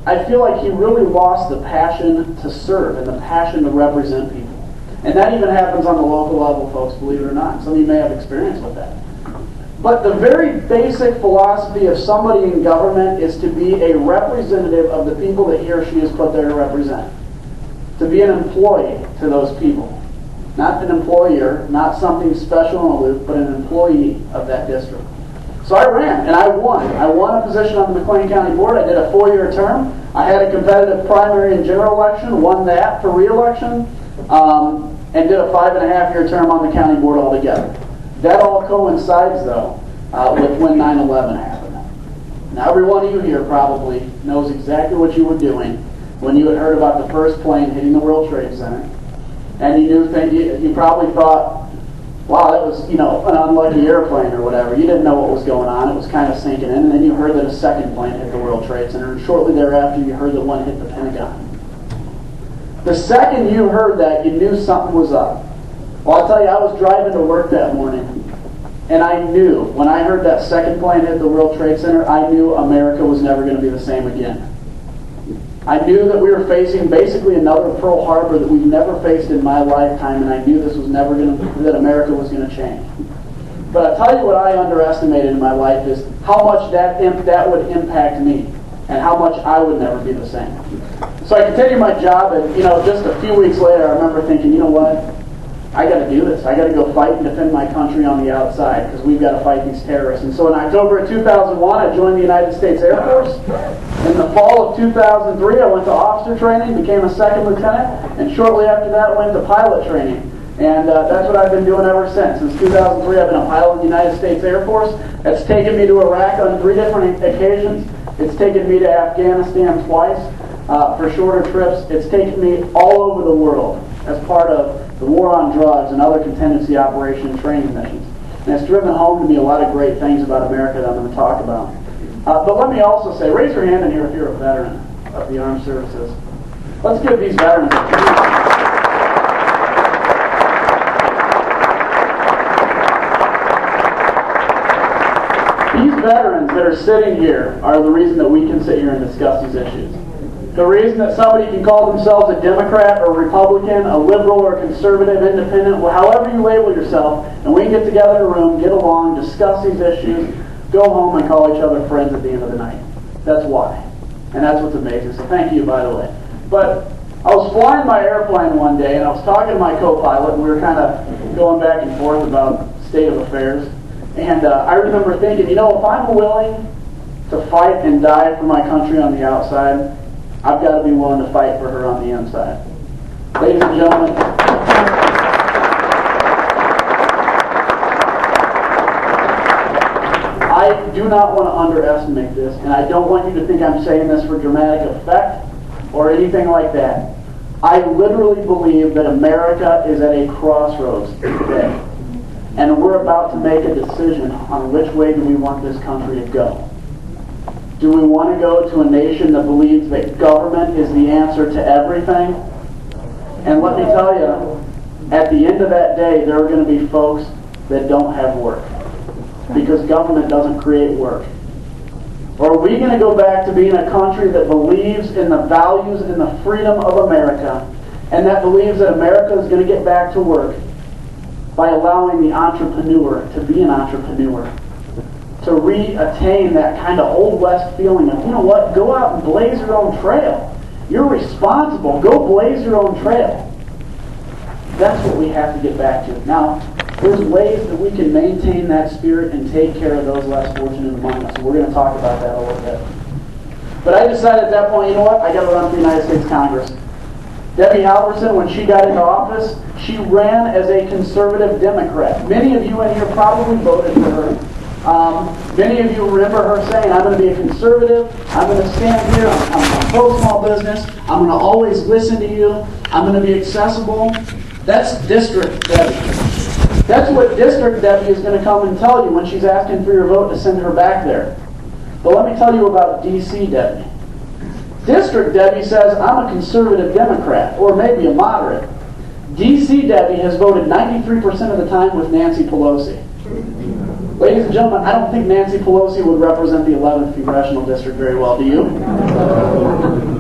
I feel like he really lost the passion to serve and the passion to represent people. And that even happens on the local level, folks, believe it or not. Some of you may have experience with that. But the very basic philosophy of somebody in government is to be a representative of the people that he or she is put there to represent. To be an employee to those people. Not an employer, not something special and aloof, but an employee of that district. So I ran, and I won. I won a position on the McLean County Board. I did a 4-year term. I had a competitive primary and general election, won that for re-election, and did a 5.5-year term on the county board altogether. That all coincides, though, with when 9/11 happened. Now, every one of you here probably knows exactly what you were doing when you had heard about the first plane hitting the World Trade Center, and you probably thought, wow, that was, an unlucky airplane or whatever. You didn't know what was going on. It was kind of sinking in, and then you heard that a second plane hit the World Trade Center, and shortly thereafter you heard that one hit the Pentagon. The second you heard that, you knew something was up. Well, I'll tell you, I was driving to work that morning, and I knew, when I heard that second plane hit the World Trade Center, I knew America was never going to be the same again. I knew that we were facing basically another Pearl Harbor that we've never faced in my lifetime, and I knew this was never that America was going to change. But I'll tell you what I underestimated in my life is how much that would impact me, and how much I would never be the same. So I continued my job, and just a few weeks later, I remember thinking, you know what? I got to do this. I got to go fight and defend my country on the outside because we've got to fight these terrorists. And so in October of 2001, I joined the United States Air Force. In the fall of 2003, I went to officer training, became a second lieutenant, and shortly after that, went to pilot training. And that's what I've been doing ever since. Since 2003, I've been a pilot in the United States Air Force. It's taken me to Iraq on 3 different occasions. It's taken me to Afghanistan twice for shorter trips. It's taken me all over the world as part of the war on drugs and other contingency operation training missions. And it's driven home to me a lot of great things about America that I'm going to talk about. But let me also say, raise your hand in here if you're a veteran of the armed services. Let's give these veterans a treat. These veterans that are sitting here are the reason that we can sit here and discuss these issues. The reason that somebody can call themselves a Democrat or Republican, a liberal or conservative, independent, however you label yourself, and we can get together in a room, get along, discuss these issues, go home and call each other friends at the end of the night. That's why. And that's what's amazing. So thank you, by the way. But I was flying my airplane one day, and I was talking to my co-pilot, and we were kind of going back and forth about state of affairs. And I remember thinking, if I'm willing to fight and die for my country on the outside, I've got to be willing to fight for her on the inside. Ladies and gentlemen, I do not want to underestimate this, and I don't want you to think I'm saying this for dramatic effect or anything like that. I literally believe that America is at a crossroads today, and we're about to make a decision on which way do we want this country to go. Do we want to go to a nation that believes that government is the answer to everything? And let me tell you, at the end of that day, there are going to be folks that don't have work because government doesn't create work. Or are we going to go back to being a country that believes in the values and the freedom of America, and that believes that America is going to get back to work by allowing the entrepreneur to be an entrepreneur? To re-attain that kind of Old West feeling of, go out and blaze your own trail. You're responsible. Go blaze your own trail. That's what we have to get back to. Now, there's ways that we can maintain that spirit and take care of those less fortunate among us. So we're going to talk about that a little bit. But I decided at that point, I got to run for the United States Congress. Debbie Halverson, when she got into office, she ran as a conservative Democrat. Many of you in here probably voted for her. Many of you remember her saying, I'm going to be a conservative, I'm going to stand here, I'm pro-small business, I'm going to always listen to you, I'm going to be accessible. That's District Debbie. That's what District Debbie is going to come and tell you when she's asking for your vote to send her back there. But let me tell you about DC Debbie. District Debbie says, I'm a conservative Democrat, or maybe a moderate. DC Debbie has voted 93% of the time with Nancy Pelosi. Ladies and gentlemen, I don't think Nancy Pelosi would represent the 11th Congressional District very well, do you?